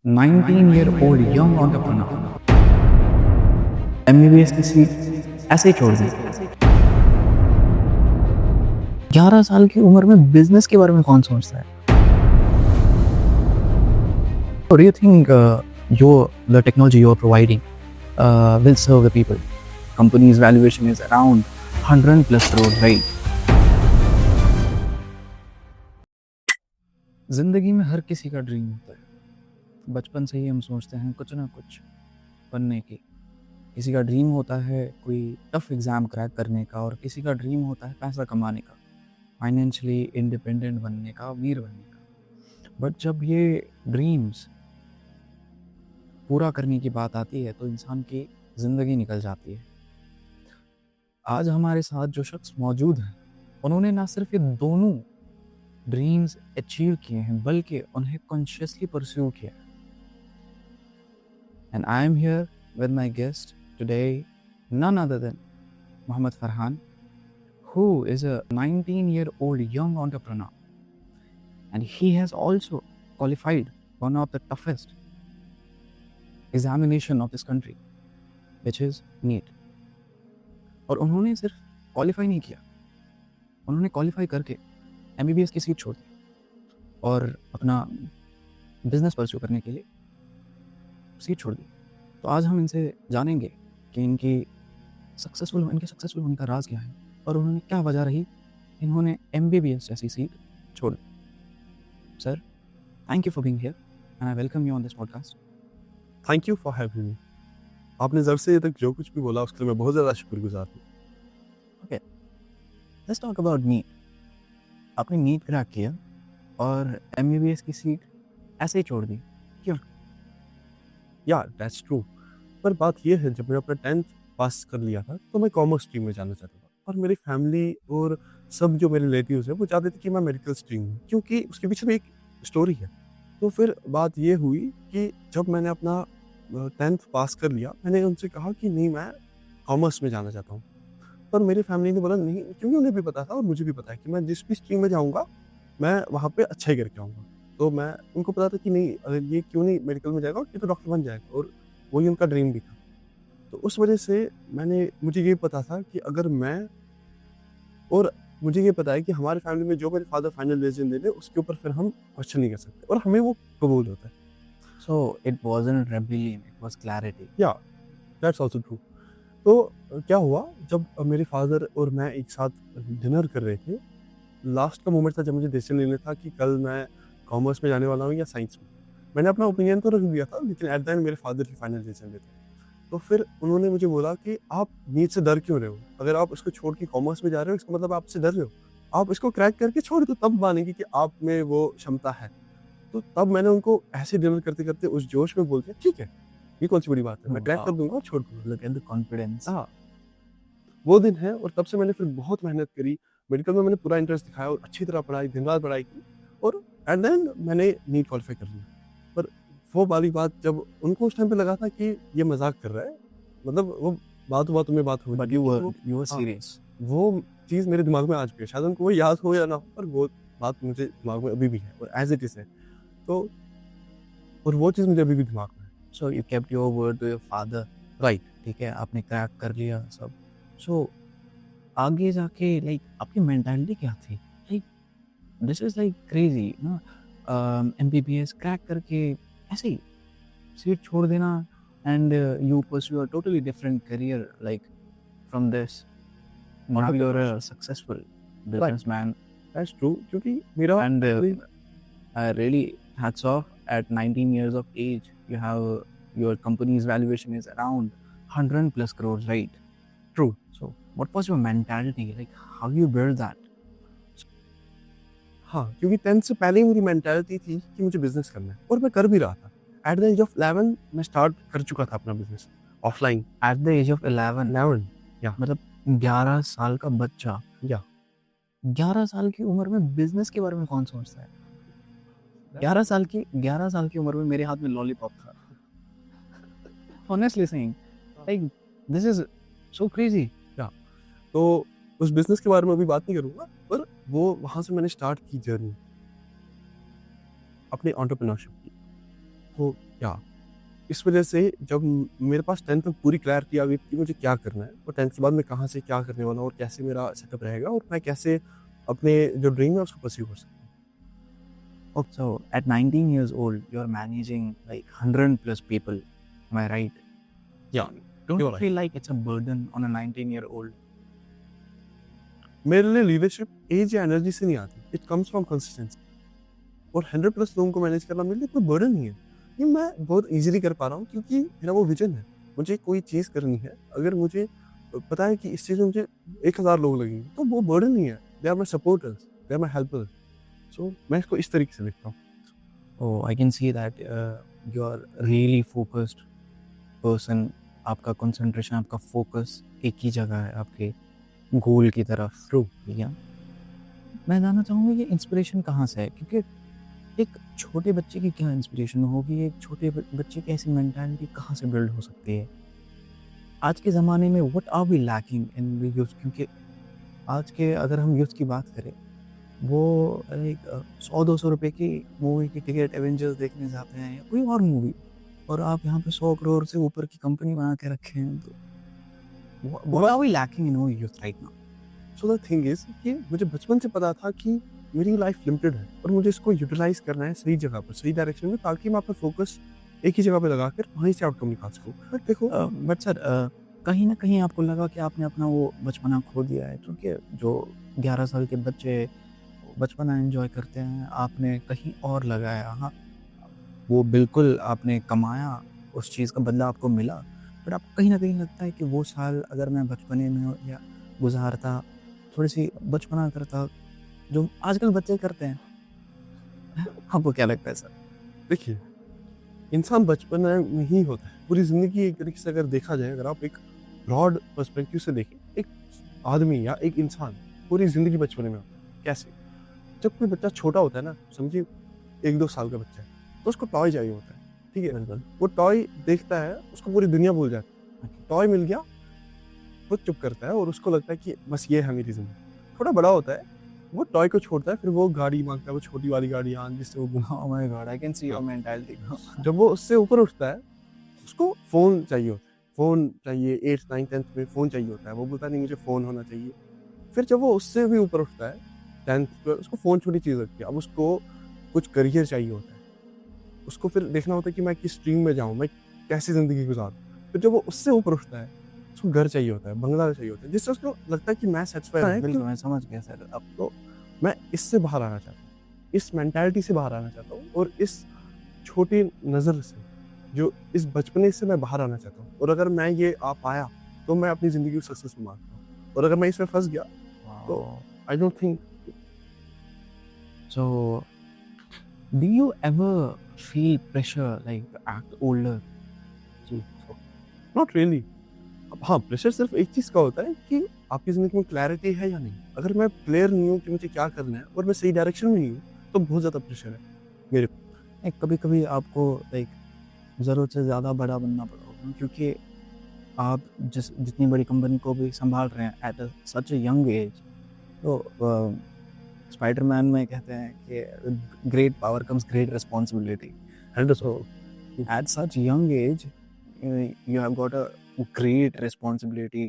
19-year-old young entrepreneur MBBS की seat ऐसे ही छोड़ दी। 11 साल की उम्र में बिजनेस के बारे में कौन सोचता है? What do you think the technology you are providing will serve the people? Company's valuation is around 100 plus crore, right? जिंदगी में हर किसी का ड्रीम होता है। बचपन से ही हम सोचते हैं कुछ ना कुछ बनने की। किसी का ड्रीम होता है कोई टफ एग्ज़ाम क्रैक करने का, और किसी का ड्रीम होता है पैसा कमाने का, फाइनेंशियली इंडिपेंडेंट बनने का, अमीर बनने का। बट जब ये ड्रीम्स पूरा करने की बात आती है तो इंसान की ज़िंदगी निकल जाती है। आज हमारे साथ जो शख्स मौजूद हैं, उन्होंने ना सिर्फ ये दोनों ड्रीम्स अचीव किए हैं, बल्कि उन्हें कॉन्शियसली परस्यू किया है। And I am here with my guest today, none other than Mohammad Farhan, who is a 19-year-old young entrepreneur, and he has also qualified one of the toughest examination of this country, which is NEET. और उन्होंने सिर्फ qualify नहीं किया, उन्होंने qualify करके MBBS की seat छोड़ दी और अपना बिजनेस परस्यू करने के लिए सीट छोड़ दी। तो आज हम इनसे जानेंगे कि इनके सक्सेसफुल होने का राज क्या है और उन्होंने क्या वजह रही इन्होंने एमबीबीएस जैसी सीट छोड़ दी। Sir, thank you for being here and I welcome you on this podcast. Thank you for having me. आपने जब से ये तक जो कुछ भी बोला उसके लिए मैं बहुत ज़्यादा शुक्रगुजार हूँ। Okay, let's talk about NEET. आपने नीट क्रैक किया और एमबीबीएस की सीट ऐसे ही छोड़ दी, क्यों? यार दैट्स ट्रू। पर बात ये है, जब मैंने अपना 10th पास कर लिया था तो मैं कॉमर्स स्ट्रीम में जाना चाहता था, और मेरी फैमिली और सब जो मेरे रिलेटिव्स हैं वो चाहते थे कि मैं मेडिकल स्ट्रीम में, क्योंकि उसके पीछे भी एक स्टोरी है। तो फिर बात ये हुई कि जब मैंने अपना 10th पास कर लिया, मैंने उनसे कहा कि नहीं, मैं कॉमर्स में जाना चाहता हूँ। पर मेरी फैमिली ने बोला नहीं, क्योंकि उन्हें भी पता था और मुझे भी पता है कि मैं जिस भी स्ट्रीम में जाऊँगा मैं वहाँ पे अच्छा ही करके आऊँगा। तो मैं उनको पता था कि नहीं, अगर ये क्यों नहीं मेडिकल में जाएगा, ये तो डॉक्टर बन जाएगा, और वही उनका ड्रीम भी था। तो उस वजह से मुझे ये पता था कि अगर मैं, और मुझे ये पता है कि हमारे फैमिली में जो मेरे फादर फाइनल डिसीजन दे दे उसके ऊपर फिर हम क्वेश्चन नहीं कर सकते, और हमें वो कबूल होता है। So it wasn't rebellion, it was clarity. या दैट्स आल्सो ट्रू। तो क्या हुआ, जब मेरे फादर और मैं एक साथ डिनर कर रहे थे, लास्ट का मोमेंट था जब मुझे डिसीजन लेना था कि कल मैं कॉमर्स में जाने वाला हूँ या साइंस में। मैंने अपना ओपिनियन तो रख दिया था, लेकिन एट द एंड मेरे फादर ही फाइनल डिसीजन लेते। तो फिर उन्होंने मुझे बोला कि आप नीट से डर क्यों रहे हो? अगर आप इसको छोड़ के कॉमर्स में जा रहे हो, इसका मतलब आप इससे डर रहे हो। आप इसको क्रैक करके छोड़ दो, तब मानेंगे कि आप में वो क्षमता है। तो तब मैंने उनको ऐसे डिनर करते-करते उस जोश में बोल दिया, ठीक है, ये कौन सी बड़ी बात है, मैं क्रैक कर दूँगा और छोड़ दूँगा। Look at the confidence. हाँ, वो दिन है, और तब से मैंने फिर बहुत मेहनत करी। मेडिकल में मैंने पूरा इंटरेस्ट दिखाया और अच्छी तरह पढ़ाई, दिन-रात पढ़ाई की, और एट द एंड मैंने नीट क्वालीफाई कर लिया। पर वो वाली बात, जब उनको उस टाइम पे लगा था कि ये मज़ाक कर रहा है, मतलब वो बातों-बातों में बात हो बट रही यू थी, वर हाँ, सीरियस। वो चीज़ मेरे दिमाग में आज भी है। शायद उनको वो याद हो या ना हो, पर वो बात मुझे दिमाग में अभी भी है, और एज़ इट इज़ है। तो और वो चीज़ मुझे अभी भी दिमाग में है। So you kept your word to your father, right. ठीक है, आपने क्रैक कर लिया सब। सो आगे जाके लाइक आपकी मेंटालिटी क्या थी? Like this is like crazy ना, एमबीबीएस क्रैक करके ऐसे ही सीट छोड़ देना, and you pursue a totally different career like from this. Now you are a successful businessman that's true, क्योंकि मेरा and I really hats off. At 19 years of age, you have your company's valuation is around 100 plus crores, right? True. So, what was your mentality? Like, how you build that? हाँ, क्योंकि 10th से पहले ही मेरी mentality थी कि मुझे business करना है, और मैं कर भी रहा था। एट द एज ऑफ 11 मैं स्टार्ट कर चुका था अपना business offline. At the age of 11, 11 या मतलब 11 साल का बच्चा, या 11 साल की उम्र में बिजनेस के बारे में कौन सोचता है? 11 साल की उम्र में मेरे हाथ में लॉलीपॉप था। Honestly saying, like, this is so crazy. या तो उस बिज़नेस के बारे में अभी बात नहीं करूँगा, पर वो वहाँ से मैंने स्टार्ट की जर्नी अपने एंटरप्रेन्योरशिप की। तो या इस वजह से जब मेरे पास 10th में पूरी क्लैरिटी आ गई कि मुझे क्या करना है और 10th के बाद मैं कहाँ से क्या करने वाला हूँ और कैसे मेरा सेटअप रहेगा और मैं कैसे अपने जो ड्रीम है उसको परस्यू कर सकता हूँ। So at 19 years old, you're managing like 100 plus people. Am I right? या Don't You're you right. feel like it's a burden on a 19-year-old? मेरे लिए लीडरशिप एज या एनर्जी से नहीं आती, इट कम्स फ्रॉम कंसिस्टेंसी। और 100 plus लोगों को मैनेज करना मेरे लिए कोई बर्डन नहीं है, ये मैं बहुत इजीली कर पा रहा हूँ क्योंकि मेरा वो विजन है। मुझे कोई चीज़ करनी है, अगर मुझे पता है कि इस चीज़ में मुझे 1000 लोग लगेंगे तो वो बर्डन नहीं है, they are my supporters, they are my helpers. So मैं इसको इस तरीके से देखता हूँ। Oh, I can see that you are really focused person. आपका concentration, आपका focus एक ही जगह है, आपके गोल की तरफ। ट्रू। ठीक है। मैं जानना चाहूँगा ये इंस्पिरेशन कहाँ से है, क्योंकि एक छोटे बच्चे की क्या इंस्पिरेशन होगी, एक छोटे बच्चे की ऐसी मेंटालिटी कहाँ से बिल्ड हो सकती है आज के ज़माने में? What are we lacking in the youth? क्योंकि आज के अगर हम यूथ की बात करें, वो एक 100-200 रुपए की मूवी की टिकट एवेंजर्स देखने जाते हैं या कोई और मूवी, और आप यहाँ पे 100 करोड़ से ऊपर की कंपनी बना के रखे हैं। तो what are we lacking in our youth right now? So the thing is कि मुझे बचपन से पता था कि मेरी लाइफ लिमिटेड है और मुझे इसको यूटिलाइज करना है सही जगह पर, सही डायरेक्शन में, ताकि मैं अपना फोकस एक ही जगह पे लगाकर वहीं से आउटकम निकाल सकूँ। बट देखो बट सर, कहीं ना कहीं आपको लगा कि आपने अपना वो बचपना खो दिया है? क्योंकि जो 11 साल के बच्चे बचपना एंजॉय करते हैं, आपने कहीं और लगाया। हाँ, वो बिल्कुल आपने कमाया, उस चीज़ का बदला आपको मिला, बट आपको कहीं ना कहीं लगता है कि वो साल अगर मैं बचपने में या गुजारता, थोड़ी सी बचपना करता, जो आजकल बच्चे करते हैं। आपको क्या लगता है सर? देखिए, इंसान बचपन में ही होता है, पूरी ज़िंदगी एक तरीके से अगर देखा जाए, अगर आप एक ब्रॉड पर्सपेक्टिव से देखें, एक आदमी या एक इंसान पूरी ज़िंदगी बचपन में होता है। कैसे? जब कोई बच्चा छोटा होता है ना, समझिए 1-2 साल का बच्चा है, तो उसको टॉय चाहिए होता है, ठीक है? बिल्कुल। वो टॉय देखता है, उसको पूरी दुनिया भूल जाती है। टॉय मिल गया, वो चुप करता है और उसको लगता है कि बस ये है मेरी ज़िंदगी। थोड़ा बड़ा होता है, वो टॉय को छोड़ता है, फिर वो गाड़ी माँगता है, वो छोटी वाली गाड़ियाँ जिससे वो घूम। Oh my God, I can see your mentality. जब वो उससे ऊपर उठता है, उसको फ़ोन चाहिए होता है। फ़ोन चाहिए, 8th, 9th, 10th में फ़ोन चाहिए होता है। वो बोलता है नहीं मुझे फ़ोन होना चाहिए। फिर जब वो उससे भी ऊपर उठता है, 10th पे, उसको फ़ोन छोटी चीज़ लगती है। अब उसको कुछ करियर चाहिए होता है। उसको फिर देखना होता है कि मैं किस स्ट्रीम में जाऊँ, मैं कैसी ज़िंदगी गुज़ारूँ। फिर जब वो उससे ऊपर उठता है, उसको घर चाहिए होता है, बंगला चाहिए होता है, जिससे उसको लगता है कि मैं सैटिस्फाई हूँ। बिल्कुल, मैं समझ गया सर। अब तो मैं इससे बाहर आना चाहता हूँ। इस मेंटालिटी से बाहर आना चाहता हूँ और इस छोटी नज़र से, जो इस बचपने से मैं बाहर आना चाहता हूँ। और अगर मैं ये आ पाया, तो मैं अपनी ज़िंदगी को सक्सेसफुल मानता हूँ। और अगर मैं इसमें फँस गया, तो I don't think. So, do you ever feel pressure like to act older? Not really. अब हाँ, प्रेशर सिर्फ़ एक चीज़ का होता है कि आपकी ज़िंदगी में क्लैरिटी है या नहीं। अगर मैं क्लियर नहीं हूँ कि मुझे क्या करना है और मैं सही डायरेक्शन में नहीं हूँ, तो बहुत ज़्यादा प्रेशर है मेरे। कभी-कभी आपको लाइक ज़रूरत से ज़्यादा बड़ा बनना पड़ा होगा, क्योंकि आप जितनी बड़ी कंपनी को भी सँभाल रहे हैं at such a young age. तो स्पाइडरमैन में कहते हैं कि great power comes great responsibility. And So at such young age, you have got a great responsibility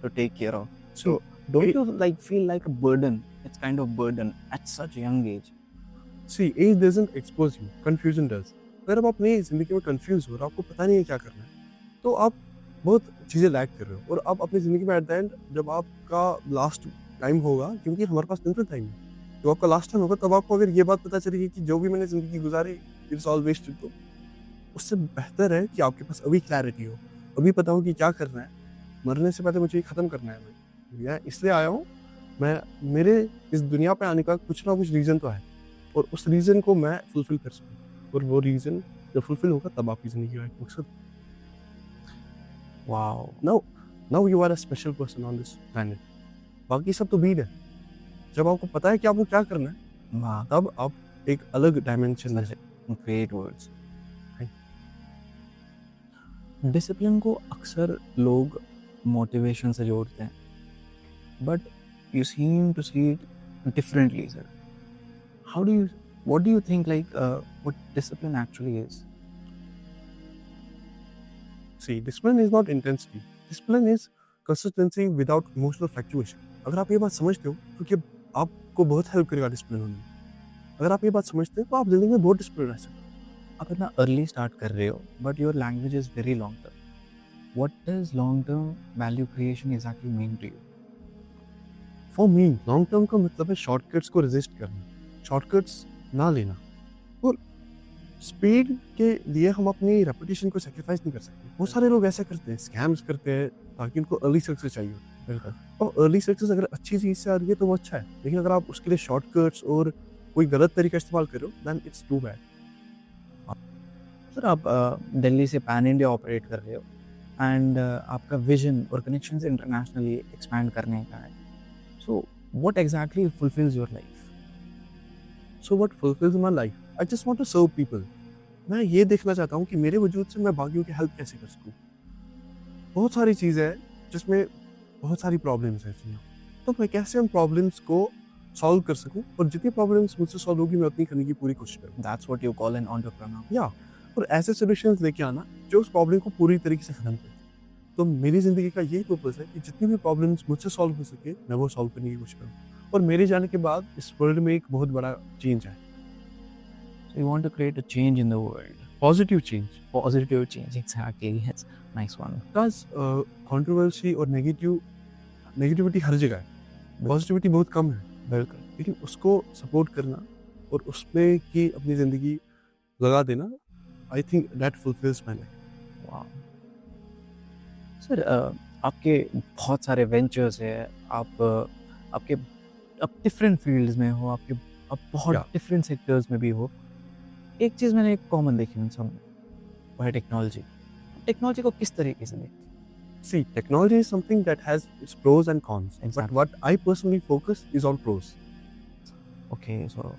to take care of. So don't you like feel like a burden? It's kind of burden at such young age. See age doesn't expose you, confusion does. अगर आप अपनी ज़िंदगी में confuse हो और आपको पता नहीं है क्या करना है, तो आप बहुत चीज़ें लैक कर रहे हो। और आप अपनी ज़िंदगी में एट द एंड जब आपका लास्ट टाइम होगा, क्योंकि हमारे पास लिमिटेड टाइम है, जब आपका लास्ट टाइम होगा तब आपको अगर ये बात पता चलेगी कि जो भी मैंने ज़िंदगी गुज़ारी इट्स ऑल वेस्टेड, तो उससे बेहतर है कि आपके पास अभी क्लैरिटी हो, अभी पता हो कि क्या करना है। मरने से पहले मुझे ये ख़त्म करना है भाई। मैं इसलिए आया हूँ, मैं मेरे इस दुनिया पे आने का कुछ ना कुछ रीज़न तो है और उस रीज़न को मैं फुलफ़िल कर सकूँ। और वो रीज़न जब फुलफ़िल होगा तब आपकी ज़िंदगी का एक मकसद। Wow. Now you are a special person on this planet. बाकी सब तो भीड़ है। जब आपको पता है कि आपको क्या करना है, Wow. तब आप एक अलग डायमेंशन में हैं। Great words. Thank डिसिप्लिन को अक्सर लोग मोटिवेशन से जोड़ते हैं, but you seem to see it differently sir. How do you, what do you think like what discipline actually is? See discipline is not intensity, discipline is consistency without emotional fluctuation. अगर आप ये बात समझते हो तो कि आपको बहुत हेल्प करेगा डिसिप्लिन होने में। अगर आप ये बात समझते हैं तो आप जिंदगी में बहुत डिसिप्लिन रह सकते हो। आप इतना अर्ली स्टार्ट कर रहे हो, but your language is very long term. What does long term value creation exactly mean to you? For me long term का मतलब है शॉर्टकट्स को रेजिस्ट करना, शॉर्टकट्स ना लेना। और स्पीड के लिए हम अपनी रेपुटेशन को सेक्रीफाइस नहीं कर सकते। बहुत सारे लोग ऐसा करते हैं, स्कैम्स करते हैं ताकि उनको अर्ली सक्सेस चाहिए होती है। बिल्कुल। और अर्ली सक्सेस अगर अच्छी चीज़ से आ रही है तो वो अच्छा है, लेकिन अगर आप उसके लिए शॉर्टकट्स और कोई गलत तरीका इस्तेमाल करो then it's too bad. Sir, आप दिल्ली से पैन इंडिया ऑपरेट कर रहे हो एंड आपका विजन और कनेक्शन से इंटरनेशनली एक्सपैंड करने का है। So what exactly fulfills your life? So what fulfills my life, I just want to serve people. मैं ये देखना चाहता हूँ कि मेरे वजूद से मैं बाकियों की हेल्प कैसे कर सकूँ। बहुत सारी चीज़ें हैं जिसमें बहुत सारी प्रॉब्लम्स हैं इसमें, तो मैं कैसे उन प्रॉब्लम्स को सॉल्व कर सकूँ, और जितनी प्रॉब्लम्स मुझसे सॉल्व होगी मैं उतनी करने की पूरी कोशिश करूँ। That's what you call an entrepreneur. या और ऐसे सॉल्यूशंस लेके आना जो उस प्रॉब्लम को पूरी तरीके से खत्म करे। तो मेरी ज़िंदगी का यही पर्पस है कि जितनी भी प्रॉब्लम्स मुझसे सॉल्व हो सके मैं वो सॉल्व करने की कोशिश करूँ, और मेरे जाने के बाद इस वर्ल्ड में एक बहुत बड़ा चेंज आए, So you want to create a change in the world. Positive change. Positive change, exactly. Yes, nice one. Because controversy और नेगेटिविटी हर जगह है, पॉजिटिविटी बहुत कम है, बिल्कुल। लेकिन उसको सपोर्ट करना और उसमें की अपनी ज़िंदगी लगा देना, I think that fulfils my life. वाह। सर, आपके बहुत सारे वेंचर्स हैं, आप डिफरेंट फील्ड्स में हो, आप बहुत Yeah. डिफरेंट सेक्टर्स में भी हो। एक चीज़ मैंने एक कॉमन देखी उन सब में, वो है टेक्नोलॉजी। टेक्नोलॉजी को किस तरीके से देखते हैं? See, technology is something that has its pros and cons. But Exactly. what I personally focus is on pros. Okay, so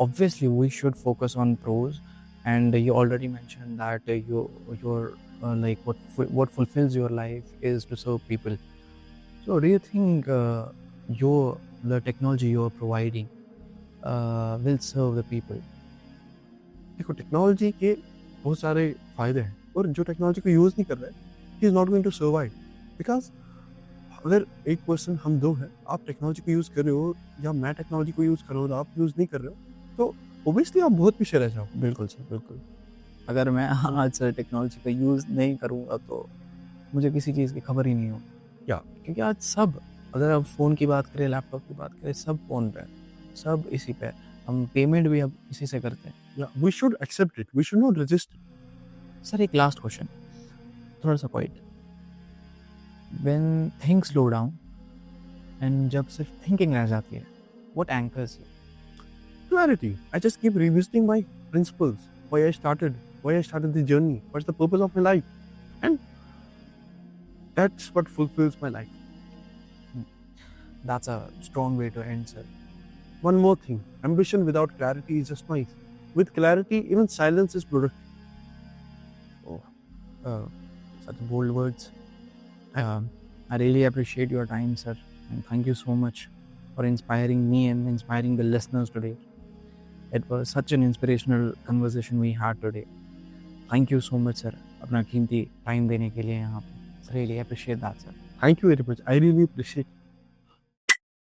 obviously we should focus on pros, and you already mentioned that your like what fulfills your life is to serve people. So do you think the technology you're providing will serve the people? देखो, technology के बहुत सारे फायदे हैं, और जो technology को use नहीं कर रहा है ही is not going to survive. Because अगर एक पर्सन हम दो हैं, आप टेक्नोलॉजी को यूज़ कर रहे हो या मैं टेक्नोलॉजी को यूज़ कर रहा हूँ, आप यूज़ नहीं कर रहे हो, तो ओबियसली आप बहुत पीछे रह जाओ। बिल्कुल सर, बिल्कुल। अगर मैं आज से टेक्नोलॉजी का यूज़ नहीं करूँगा तो मुझे किसी चीज़ की खबर ही नहीं होगी। या क्योंकि आज सब, अगर आप फ़ोन की बात करें, लैपटॉप की बात करें, सब फ़ोन पे है, सब इसी पे है। हम पेमेंट भी अब इसी से करते हैं। या we should accept it, we should not resist. Sir, एक लास्ट क्वेश्चन, थोड़ा सा quiet. When things slow down and जब सिर्फ थिंकिंग रह जाती है, what anchors you? Clarity. I just keep revisiting my principles, why I started the journey, what's the purpose of my life, and that's what fulfills my life. That's a strong way to end, sir. One more thing, ambition without clarity is just noise. With clarity, even silence is productive. Oh, such bold words. I really appreciate your time, sir, and thank you so much for inspiring me and inspiring the listeners today. It was such an inspirational conversation we had today. Thank you so much, sir. अपना कीमती time देने के लिए यहाँ पे. Really appreciate that, sir. Thank you very much. I really appreciate